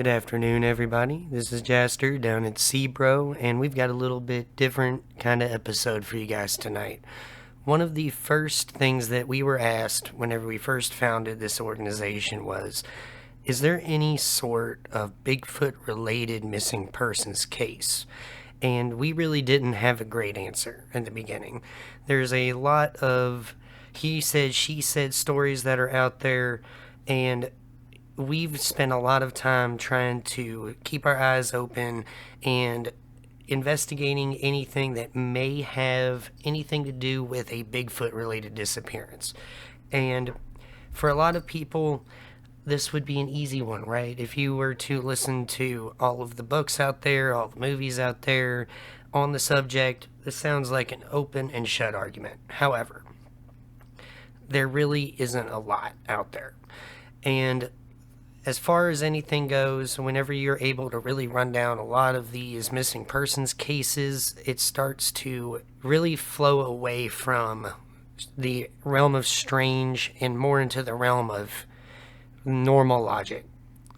Good afternoon, everybody. This is Jaster down at Seabro, and we've got a little bit different kind of episode for you guys tonight. One of the first things that we were asked whenever we first founded this organization was, is there any sort of Bigfoot-related missing persons case? And we really didn't have a great answer in the beginning. There's a lot of he said, she said stories that are out there, and we've spent a lot of time trying to keep our eyes open and investigating anything that may have anything to do with a Bigfoot related disappearance. And for a lot of people, this would be an easy one, right? If you were to listen to all of the books out there, all the movies out there on the subject, this sounds like an open and shut argument. However, there really isn't a lot out there. And as far as anything goes, whenever you're able to really run down a lot of these missing persons cases, it starts to really flow away from the realm of strange and more into the realm of normal logic.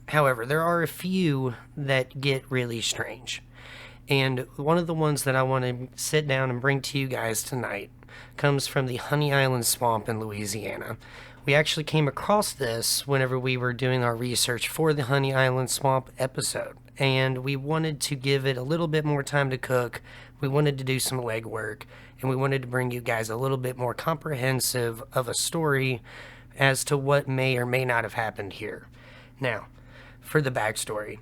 However, there are a few that get really strange. And one of the ones that I want to sit down and bring to you guys tonight comes from the Honey Island Swamp in Louisiana. We actually came across this whenever we were doing our research for the Honey Island Swamp episode, and we wanted to give it a little bit more time to cook. We wanted to do some legwork, and we wanted to bring you guys a little bit more comprehensive of a story as to what may or may not have happened here. Now, for the backstory.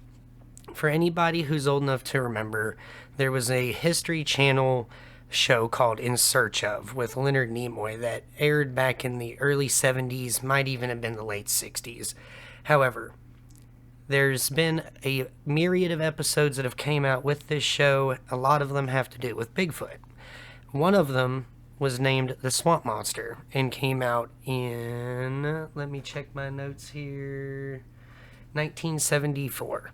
For anybody who's old enough to remember, there was a History Channel show called In Search Of with Leonard Nimoy that aired back in the early 70s, might even have been the late 60s. However, there's been a myriad of episodes that have came out with this show. A lot of them have to do with Bigfoot. One of them was named The Swamp Monster and came out in, let me check my notes here, 1974.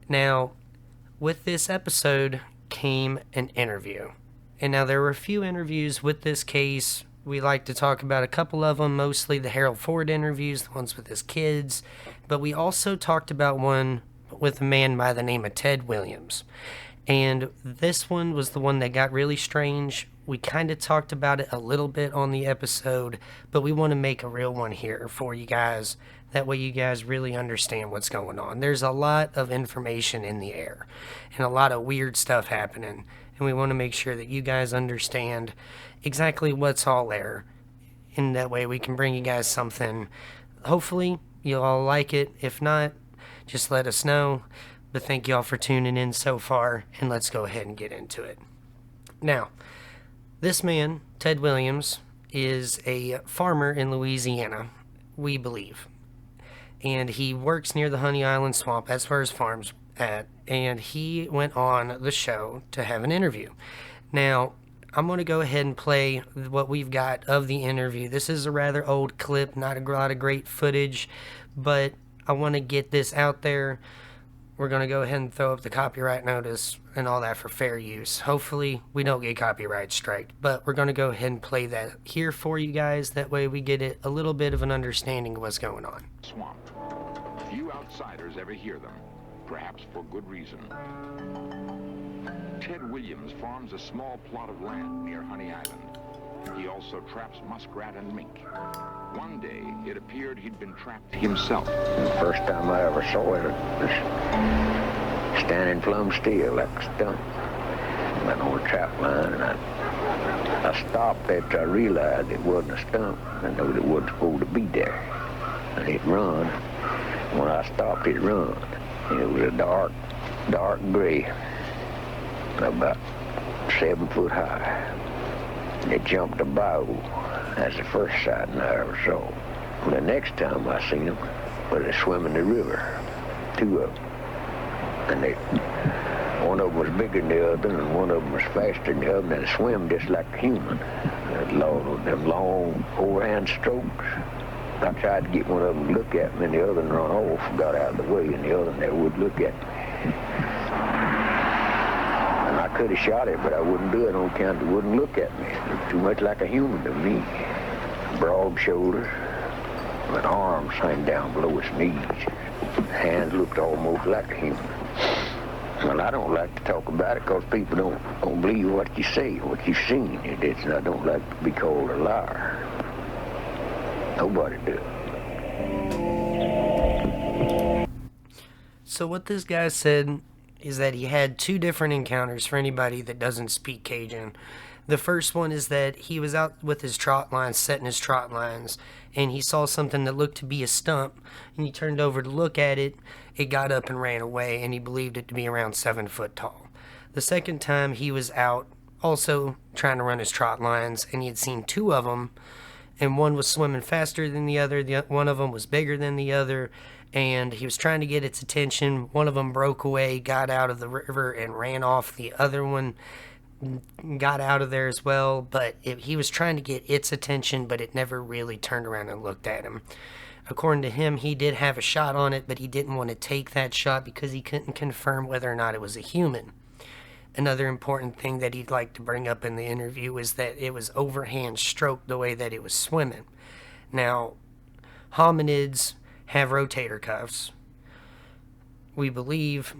Now, with this episode came an interview. And now there were a few interviews with this case. We like to talk about a couple of them, mostly the Harold Ford interviews, the ones with his kids. But we also talked about one with a man by the name of Ted Williams. And this one was the one that got really strange. We kind of talked about it a little bit on the episode, but we want to make a real one here for you guys. That way you guys really understand what's going on. There's a lot of information in the air and a lot of weird stuff happening. And we want to make sure that you guys understand exactly what's all there. And that way we can bring you guys something. Hopefully you'll all like it. If not, just let us know. But thank y'all for tuning in so far. And let's go ahead and get into it. Now, this man, Ted Williams, is a farmer in Louisiana, we believe. And he works near the Honey Island Swamp. That's where his farm's at. And he went on the show to have an interview. Now, I'm going to go ahead and play what we've got of the interview. This is a rather old clip, not a lot of great footage, but I want to get this out there. We're going to go ahead and throw up the copyright notice and all that for fair use. Hopefully, we don't get copyright striked, but we're going to go ahead and play that here for you guys. That way we get it a little bit of an understanding of what's going on. Swamp. Few outsiders ever hear them, perhaps for good reason. Ted Williams farms a small plot of land near Honey Island. He also traps muskrat and mink. One day, it appeared he'd been trapped himself. The first time I ever saw it was standing plumb still like a stump. Went on a trap line, and I stopped after I realized it wasn't a stump. I knew it wasn't supposed to be there. And it run. When I stopped, it run. It was a dark gray, about 7 foot high. It jumped a bow. That's the first sighting I ever saw. Well, the next time I seen them, was they swimming the river, 2 of them. And one of them was bigger than the other, and one of them was faster than the other, and they swim just like a human. Them long overhand strokes. I tried to get one of them to look at me, and the other one run off, got out of the way, and the other one never would look at me. And I could have shot it, but I wouldn't do it on account it wouldn't look at me. It looked too much like a human to me. Broad shoulders, with arms hang down below his knees. Hand looked almost like a human. Well, I don't like to talk about it because people don't believe what you say, what you've seen. I don't like to be called a liar. Nobody does. So what this guy said is that he had 2 different encounters for anybody that doesn't speak Cajun. The first one is that he was out with his trot lines, setting his trot lines, and he saw something that looked to be a stump, and he turned over to look at it. It got up and ran away, and he believed it to be around 7 foot tall. The second time he was out, also trying to run his trot lines, and he had seen 2 of them, and one was swimming faster than the other. One of them was bigger than the other, and he was trying to get its attention. One of them broke away, got out of the river, and ran off. The other one got out of there as well, but he was trying to get its attention, but it never really turned around and looked at him. According to him, he did have a shot on it, but he didn't want to take that shot because he couldn't confirm whether or not it was a human. Another important thing that he'd like to bring up in the interview was that it was overhand stroked the way that it was swimming. Now, hominids have rotator cuffs. We believe,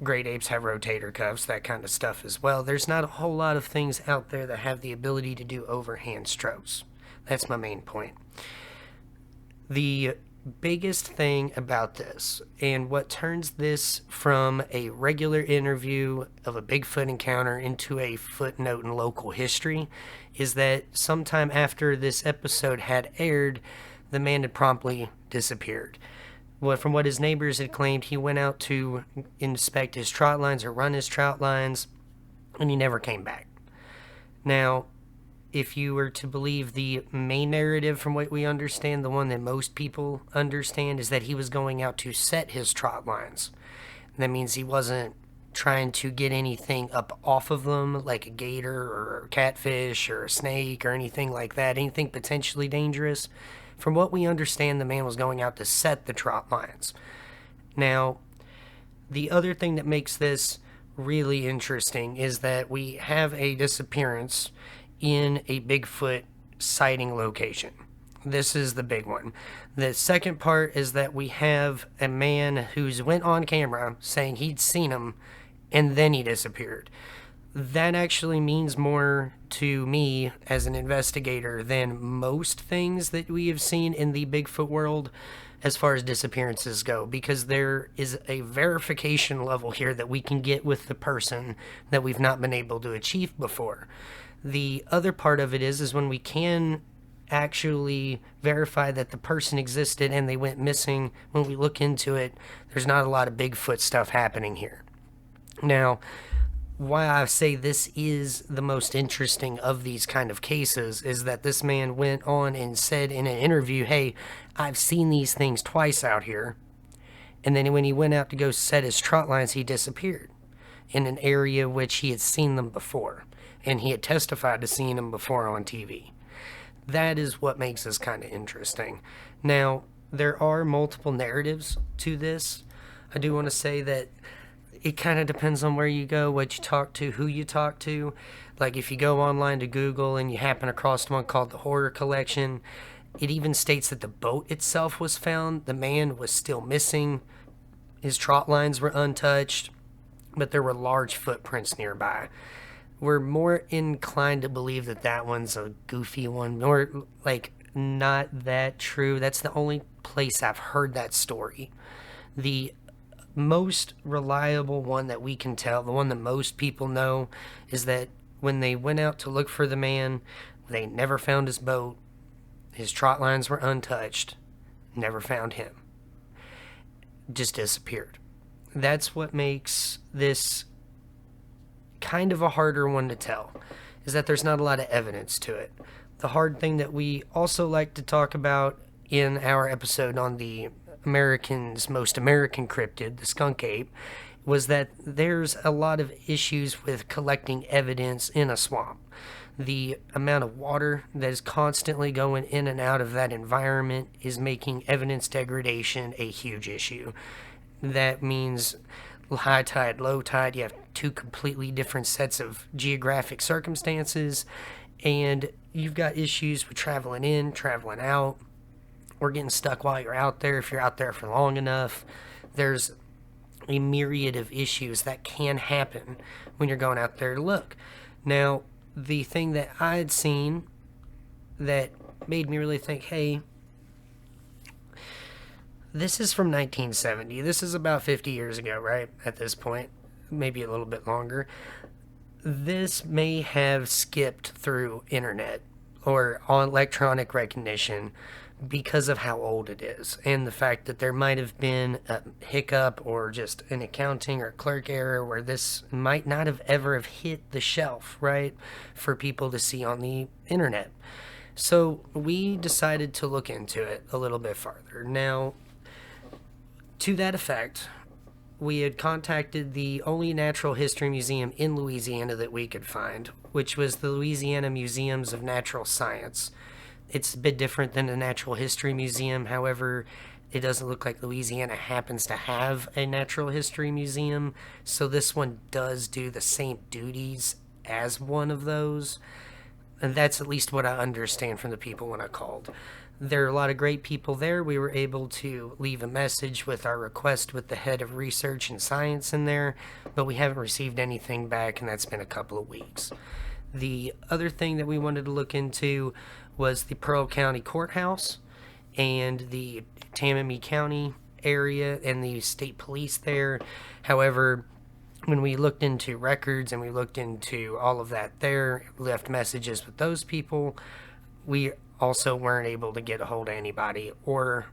great apes have rotator cuffs, that kind of stuff as well. There's not a whole lot of things out there that have the ability to do overhand strokes. That's my main point. The biggest thing about this, and what turns this from a regular interview of a Bigfoot encounter into a footnote in local history, is that sometime after this episode had aired, the man had promptly disappeared. From what his neighbors had claimed, he went out to inspect his trot lines or run his trot lines, and he never came back. Now, if you were to believe the main narrative from what we understand, the one that most people understand, is that he was going out to set his trot lines. That means he wasn't trying to get anything up off of them, like a gator or a catfish or a snake or anything like that, anything potentially dangerous. From what we understand, the man was going out to set the trot lines. Now, the other thing that makes this really interesting is that we have a disappearance in a Bigfoot sighting location. This is the big one. The second part is that we have a man who's went on camera saying he'd seen him and then he disappeared. That actually means more to me as an investigator than most things that we have seen in the Bigfoot world as far as disappearances go, because there is a verification level here that we can get with the person that we've not been able to achieve before. The other part of it is when we can actually verify that the person existed and they went missing. When we look into it, there's not a lot of Bigfoot stuff happening here. Now, why I say this is the most interesting of these kind of cases is that this man went on and said in an interview, hey, I've seen these things twice out here. And then when he went out to go set his trot lines, he disappeared in an area which he had seen them before. And he had testified to seeing them before on TV. That is what makes this kind of interesting. Now, there are multiple narratives to this. I do want to say that it kind of depends on where you go, what you talk to, who you talk to. Like if you go online to Google and you happen across one called the Horror Collection, it even states that the boat itself was found. The man was still missing. His trot lines were untouched, but there were large footprints nearby. We're more inclined to believe that that one's a goofy one, or like not that true. That's the only place I've heard that story. The most reliable one that we can tell, the one that most people know, is that when they went out to look for the man, they never found his boat. His trot lines were untouched. Never found him. Just disappeared. That's what makes this kind of a harder one to tell, is that there's not a lot of evidence to it. The hard thing that we also like to talk about in our episode on the most American cryptid, the skunk ape, was that there's a lot of issues with collecting evidence in a swamp. The amount of water that is constantly going in and out of that environment is making evidence degradation a huge issue. That means high tide, low tide, you have 2 completely different sets of geographic circumstances, and you've got issues with traveling in, traveling out. or getting stuck while you're out there if you're out there for long enough. There's a myriad of issues that can happen when you're going out there to look. Now, the thing that I had seen that made me really think, hey, this is from 1970. This is about 50 years ago, right? At this point, maybe a little bit longer. This may have skipped through internet or on electronic recognition because of how old it is, and the fact that there might have been a hiccup or just an accounting or clerk error where this might not have ever have hit the shelf, right, for people to see on the internet. So we decided to look into it a little bit farther. Now, to that effect, we had contacted the only natural history museum in Louisiana that we could find, which was the Louisiana Museums of Natural Science. It's a bit different than a natural history museum. However, it doesn't look like Louisiana happens to have a natural history museum, so this one does do the same duties as one of those. And that's at least what I understand from the people when I called. There are a lot of great people there. We were able to leave a message with our request with the head of research and science in there, but we haven't received anything back, and that's been a couple of weeks. The other thing that we wanted to look into was the Pearl County Courthouse and the Tammany County area and the state police there. However, when we looked into records and we looked into all of that there, left messages with those people, we also weren't able to get a hold of anybody, or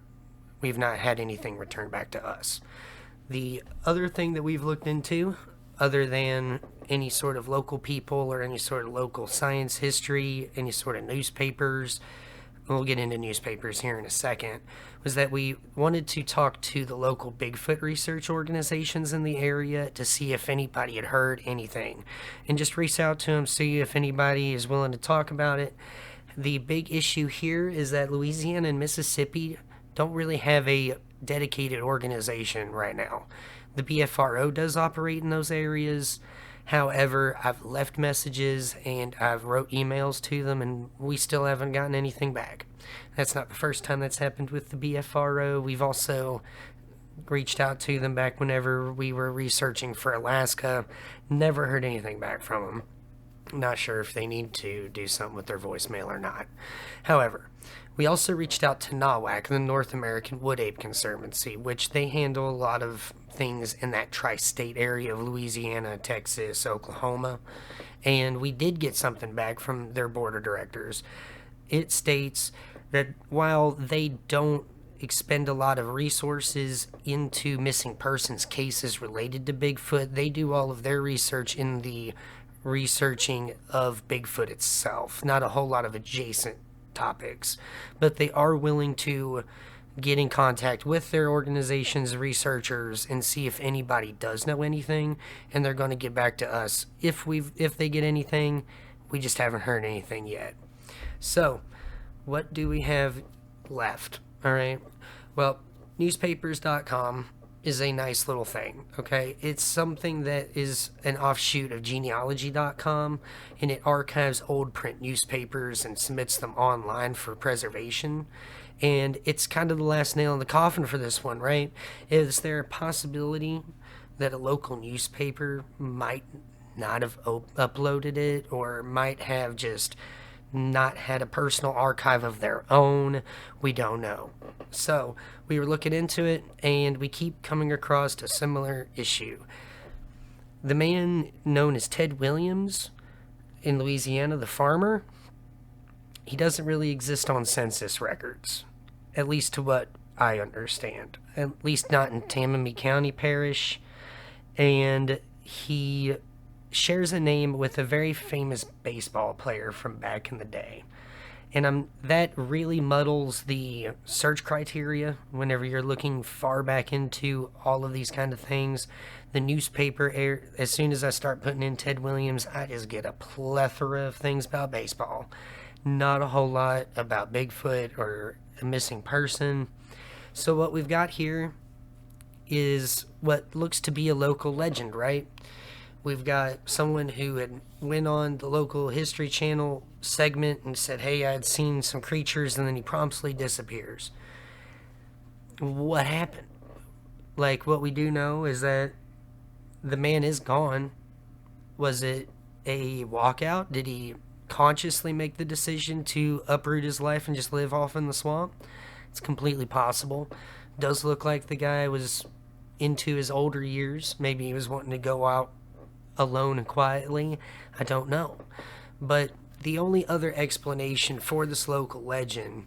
we've not had anything returned back to us. The other thing that we've looked into, other than any sort of local people or any sort of local science history, any sort of newspapers, we'll get into newspapers here in a second, was that we wanted to talk to the local Bigfoot research organizations in the area to see if anybody had heard anything, and just reach out to them, see if anybody is willing to talk about it. The big issue here is that Louisiana and Mississippi don't really have a dedicated organization right now. The BFRO does operate in those areas. However, I've left messages and I've wrote emails to them, and we still haven't gotten anything back. That's not the first time that's happened with the BFRO. We've also reached out to them back whenever we were researching for Alaska. Never heard anything back from them. Not sure if they need to do something with their voicemail or not. However, we also reached out to NAWAC, the North American Wood Ape Conservancy, which they handle a lot of things in that tri-state area of Louisiana, Texas, Oklahoma, and we did get something back from their board of directors. It states that while they don't expend a lot of resources into missing persons cases related to Bigfoot, they do all of their research in the researching of Bigfoot itself, not a whole lot of adjacent topics, but they are willing to get in contact with their organization's researchers and see if anybody does know anything, and they're going to get back to us if they get anything. We just haven't heard anything yet. So what do we have left? All right, well, newspapers.com is a nice little thing, okay? It's something that is an offshoot of genealogy.com, and it archives old print newspapers and submits them online for preservation. And it's kind of the last nail in the coffin for this one, right? Is there a possibility that a local newspaper might not have uploaded it, or might have just not had a personal archive of their own? We don't know. So we were looking into it, and we keep coming across a similar issue. The man known as Ted Williams in Louisiana, the farmer, he doesn't really exist on census records, at least to what I understand. At least not in Tammany County Parish. And he shares a name with a very famous baseball player from back in the day. And that really muddles the search criteria whenever you're looking far back into all of these kind of things. The newspaper, as soon as I start putting in Ted Williams, I just get a plethora of things about baseball. Not a whole lot about Bigfoot or a missing person. So what we've got here is what looks to be a local legend, right? We've got someone who had went on the local History Channel segment and said, hey, I had seen some creatures, and then he promptly disappears. what happened. Like, what we do know is that the man is gone. Was it a walkout? Did he consciously make the decision to uproot his life and just live off in the swamp? It's completely possible. Does look like the guy was into his older years. Maybe he was wanting to go out alone and quietly. I don't know. But the only other explanation for this local legend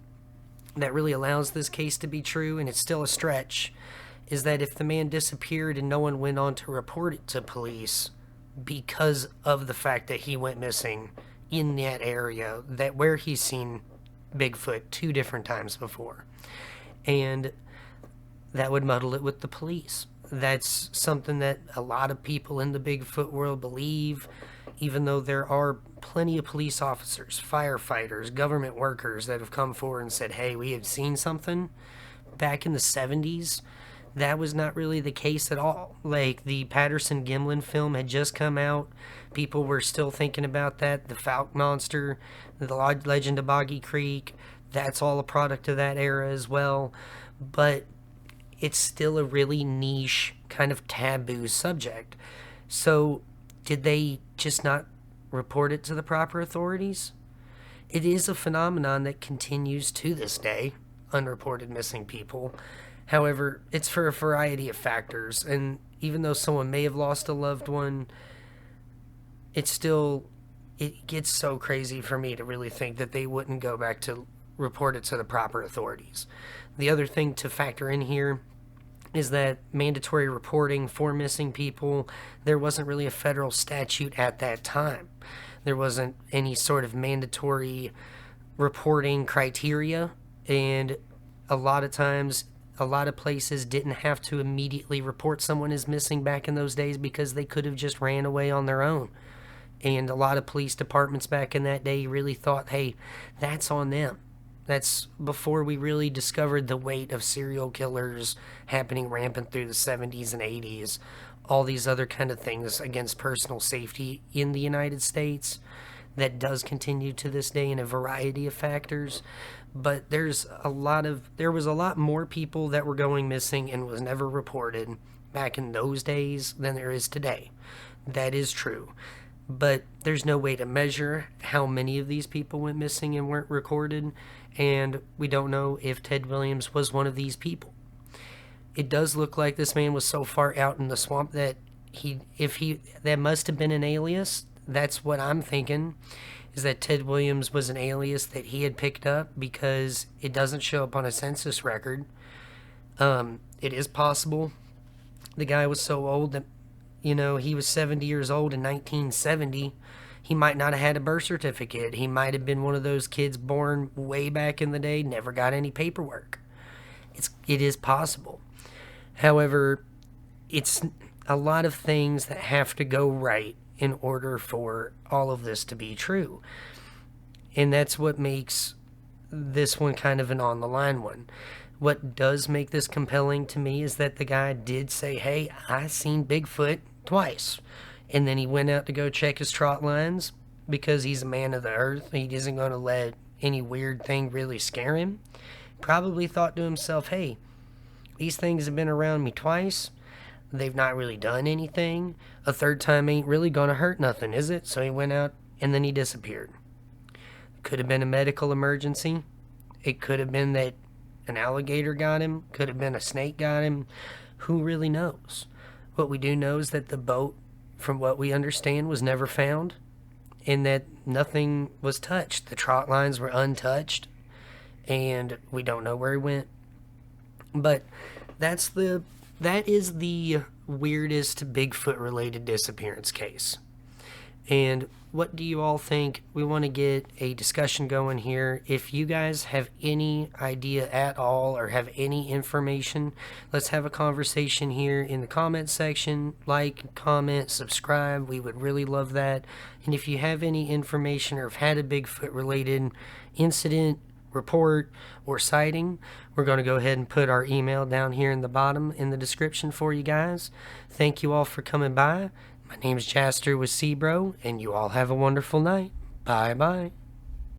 that really allows this case to be true, and it's still a stretch, is that if the man disappeared and no one went on to report it to police because of the fact that he went missing in that area, that where he's seen Bigfoot 2 different times before, and that would muddle it with the police. That's something that a lot of people in the Bigfoot world believe, even though there are plenty of police officers, firefighters, government workers that have come forward and said, hey, we have seen something. Back in the 70s, that was not really the case at all. Like, the Patterson-Gimlin film had just come out. People were still thinking about that. The Fouke Monster, the Legend of Boggy Creek, that's all a product of that era as well. But it's still a really niche, kind of taboo subject. So, did they just not report it to the proper authorities? It is a phenomenon that continues to this day, unreported missing people. However, it's for a variety of factors, and even though someone may have lost a loved one, it gets so crazy for me to really think that they wouldn't go back to report it to the proper authorities. The other thing to factor in here is that mandatory reporting for missing people, there wasn't really a federal statute at that time. There wasn't any sort of mandatory reporting criteria, and a lot of times, a lot of places didn't have to immediately report someone as missing back in those days because they could have just ran away on their own. And a lot of police departments back in that day really thought, hey, that's on them. That's before we really discovered the weight of serial killers happening rampant through the 70s and 80s. All these other kind of things against personal safety in the United States that does continue to this day in a variety of factors. But there was a lot more people that were going missing and was never reported back in those days than there is today. That is true. But there's no way to measure how many of these people went missing and weren't recorded, and we don't know if Ted Williams was one of these people. It does look like this man was so far out in the swamp that that must have been an alias. That's what I'm thinking, is that Ted Williams was an alias that he had picked up because it doesn't show up on a census record. It is possible the guy was so old that, he was 70 years old in 1970. He might not have had a birth certificate. He might have been one of those kids born way back in the day, never got any paperwork. It is possible. However, it's a lot of things that have to go right in order for all of this to be true. And that's what makes this one kind of an on-the-line one. What does make this compelling to me is that the guy did say, hey, I seen Bigfoot twice. And then he went out to go check his trot lines because he's a man of the earth. He isn't going to let any weird thing really scare him. Probably thought to himself, hey, these things have been around me twice. They've not really done anything. A third time ain't really going to hurt nothing, is it? So he went out and then he disappeared. Could have been a medical emergency. It could have been that an alligator got him. Could have been a snake got him. Who really knows? What we do know is that the boat, from what we understand, was never found, and that nothing was touched. The trot lines were untouched, and we don't know where he went. But that is the weirdest Bigfoot-related disappearance case. And what do you all think? We want to get a discussion going here. If you guys have any idea at all or have any information, let's have a conversation here in the comment section. Like, comment, subscribe. We would really love that. And if you have any information or have had a Bigfoot-related incident, report, or sighting, we're going to go ahead and put our email down here in the bottom in the description for you guys. Thank you all for coming by. My name is Jaster with Sebro, and you all have a wonderful night. Bye-bye.